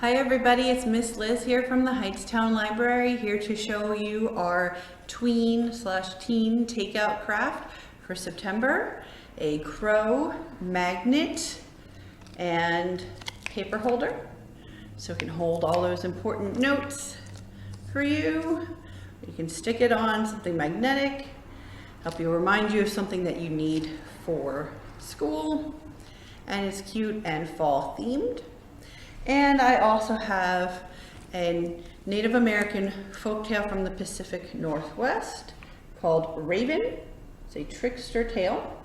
Hi everybody, it's Miss Liz here from the Hightstown Library, here to show you our tween/teen takeout craft for September. A crow magnet and paper holder, so it can hold all those important notes for you. You can stick it on something magnetic, help you remind you of something that you need for school, and it's cute and fall themed. And I also have a Native American folktale from the Pacific Northwest called Raven. It's a trickster tale.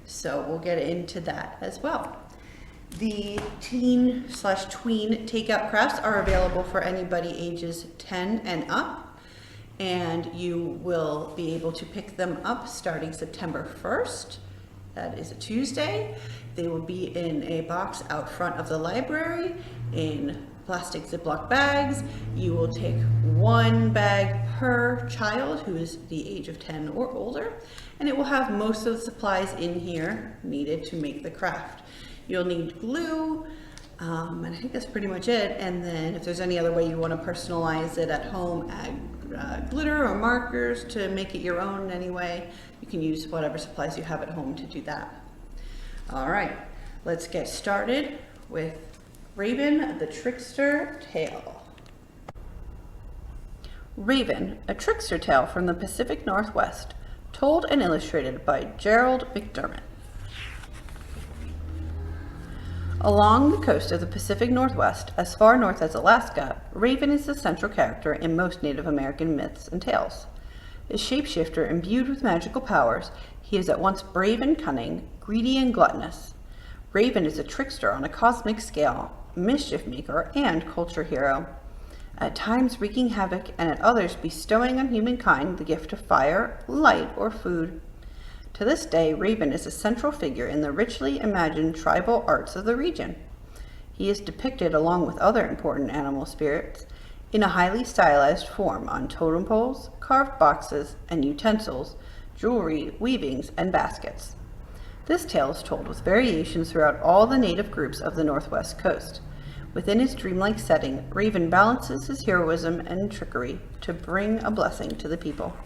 So we'll get into that as well. The teen/tween takeout crafts are available for anybody ages 10 and up. And you will be able to pick them up starting September 1st. That is a Tuesday. They will be in a box out front of the library in plastic Ziploc bags. You will take one bag per child who is the age of 10 or older, and it will have most of the supplies in here needed to make the craft. You'll need glue, and I think that's pretty much it. And then if there's any other way you want to personalize it at home, add glitter or markers to make it your own anyway. You can use whatever supplies you have at home to do that. All right, let's get started with Raven, the Trickster Tale. Raven, a trickster tale from the Pacific Northwest, told and illustrated by Gerarld McDermott. Along the coast of the Pacific Northwest, as far north as Alaska, Raven is the central character in most Native American myths and tales. A shapeshifter imbued with magical powers, he is at once brave and cunning, greedy and gluttonous. Raven is a trickster on a cosmic scale, mischief maker and culture hero, at times wreaking havoc and at others bestowing on humankind the gift of fire, light, or food. To this day, Raven is a central figure in the richly imagined tribal arts of the region. He is depicted along with other important animal spirits in a highly stylized form on totem poles, carved boxes and utensils, jewelry, weavings, and baskets. This tale is told with variations throughout all the native groups of the Northwest coast. Within his dreamlike setting, Raven balances his heroism and trickery to bring a blessing to the people.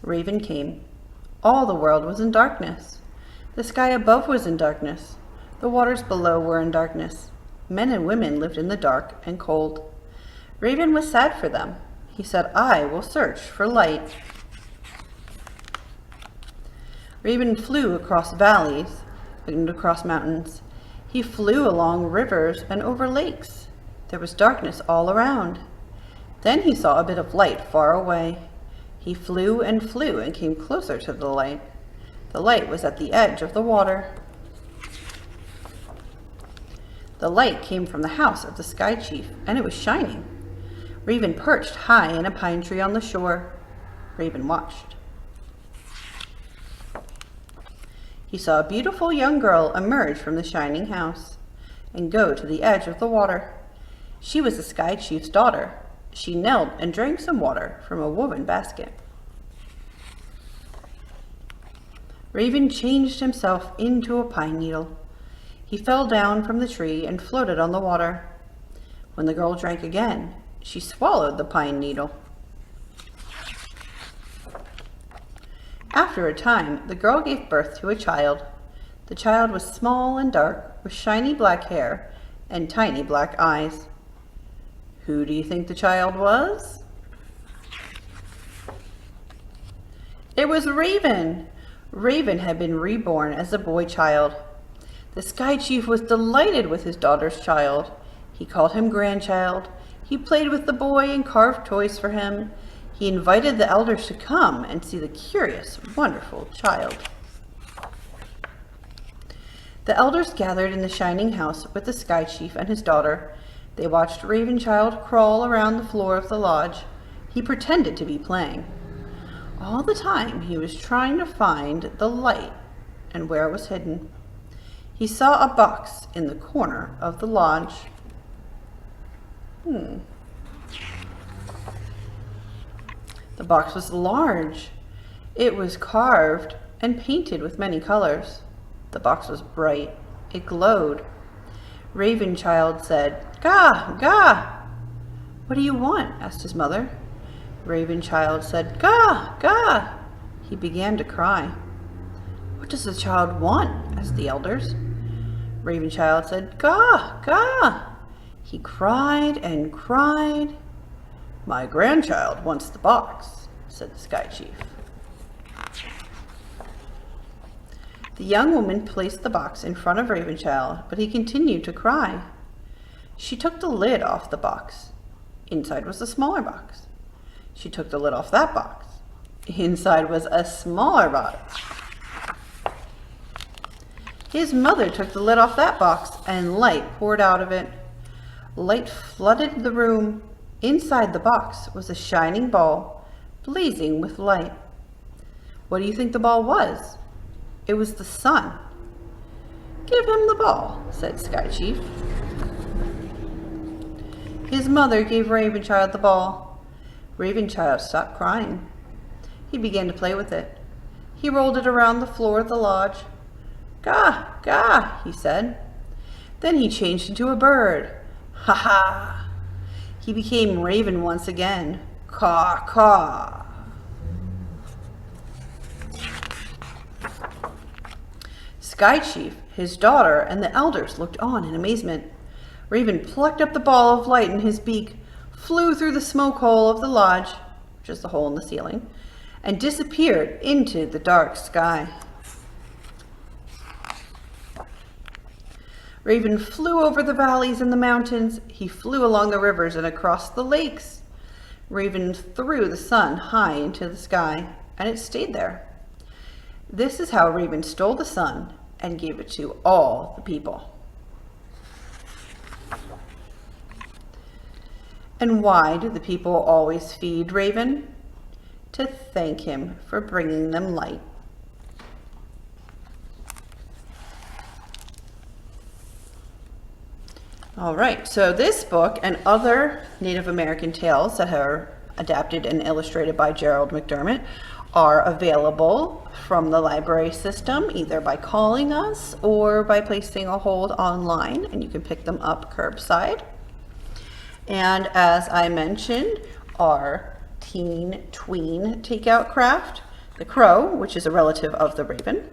Raven came. All the world was in darkness. The sky above was in darkness. The waters below were in darkness. Men and women lived in the dark and cold. Raven was sad for them. He said, "I will search for light." Raven flew across valleys and across mountains. He flew along rivers and over lakes. There was darkness all around. Then he saw a bit of light far away. He flew and came closer to the light. The light was at the edge of the water. The light came from the house of the Sky Chief, and it was shining. Raven perched high in a pine tree on the shore. Raven watched. He saw a beautiful young girl emerge from the shining house and go to the edge of the water. She was the Sky Chief's daughter. She knelt and drank some water from a woven basket. Raven changed himself into a pine needle. He fell down from the tree and floated on the water. When the girl drank again, she swallowed the pine needle. After a time, the girl gave birth to a child. The child was small and dark, with shiny black hair and tiny black eyes. Who do you think the child was? It was Raven. Raven had been reborn as a boy child. The Sky Chief was delighted with his daughter's child. He called him grandchild. He played with the boy and carved toys for him. He invited the elders to come and see the curious, wonderful child. The elders gathered in the shining house with the Sky Chief and his daughter. They watched Ravenchild crawl around the floor of the lodge. He pretended to be playing. All the time he was trying to find the light and where it was hidden. He saw a box in the corner of the lodge. The box was large. It was carved and painted with many colors. The box was bright. It glowed. Ravenchild said, "Gah, gah." "What do you want?" asked his mother. Ravenchild said, "Gah, gah." He began to cry. "What does the child want?" asked the elders. Ravenchild said, "Gah, gah." He cried and cried. "My grandchild wants the box," said the Sky Chief. The young woman placed the box in front of Ravenchild, but he continued to cry. She took the lid off the box. Inside was a smaller box. She took the lid off that box. Inside was a smaller box. His mother took the lid off that box, and light poured out of it. Light flooded the room. Inside the box was a shining ball, blazing with light. What do you think the ball was? It was the sun. "Give him the ball," said Sky Chief. His mother gave Ravenchild the ball. Ravenchild stopped crying. He began to play with it. He rolled it around the floor of the lodge. "Gah, gah," he said. Then he changed into a bird. Ha ha! He became Raven once again. Caw, caw. Sky Chief, his daughter, and the elders looked on in amazement. Raven plucked up the ball of light in his beak, flew through the smoke hole of the lodge, which is the hole in the ceiling, and disappeared into the dark sky. Raven flew over the valleys and the mountains. He flew along the rivers and across the lakes. Raven threw the sun high into the sky, and it stayed there. This is how Raven stole the sun and gave it to all the people. And why do the people always feed Raven? To thank him for bringing them light. All right, so this book and other Native American tales that are adapted and illustrated by Gerarld McDermott are available from the library system, either by calling us or by placing a hold online, and you can pick them up curbside. And as I mentioned, our tween takeout craft, the crow, which is a relative of the raven,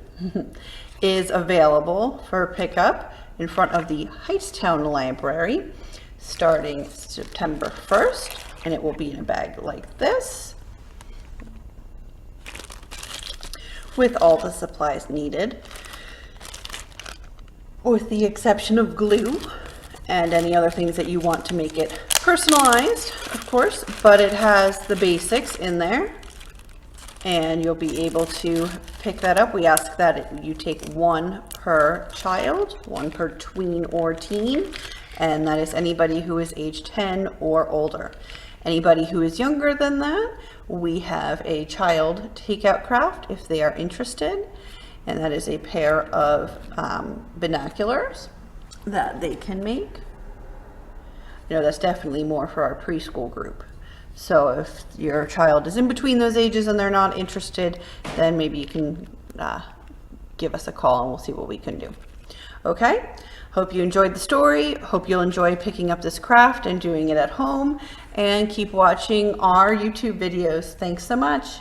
is available for pickup in front of the Hightstown Library starting September 1st, and it will be in a bag like this with all the supplies needed, with the exception of glue and any other things that you want to make it personalized, of course, but it has the basics in there and you'll be able to pick that up. We ask that you take one per child, one per tween or teen, and that is anybody who is age 10 or older. Anybody who is younger than that, we have a child takeout craft if they are interested, and that is a pair of binoculars that they can make. You know, that's definitely more for our preschool group. So if your child is in between those ages and they're not interested, then maybe you can give us a call and we'll see what we can do. Okay, hope you enjoyed the story. Hope you'll enjoy picking up this craft and doing it at home, and keep watching our YouTube videos. Thanks so much.